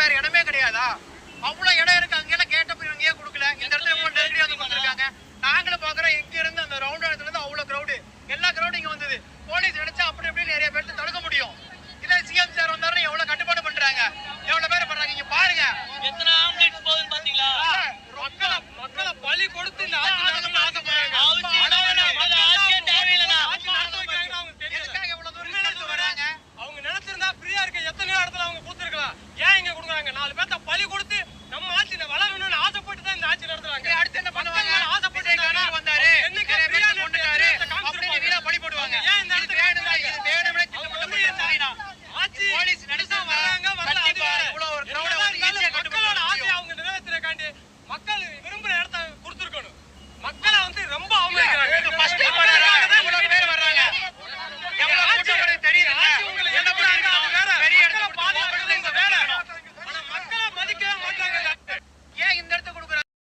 வேற இடமே கிடையாதா? அவ்வளவு இடம் இருக்கு, அங்கெல்லாம் கேட்டப்ப இவங்க ஏன் கொடுக்கல? இந்த இடத்துல இவ்வளவு நெருக்கடியா வந்து கொடுத்துருக்காங்க. நாங்களும் பாக்குறோம், எங்க இருந்து அந்த ரவுண்ட் இடத்துல இருந்து அவ்வளவு கிரௌடு, எல்லா கிரௌடும் இங்க வந்தது. போலீஸ் நினைச்சா அப்படி எப்படி நிறைய பேருக்கு தடுக்க முடியும். இதே சிஎம் சார் வந்தாருன்னு எவ்வளவு கட்டு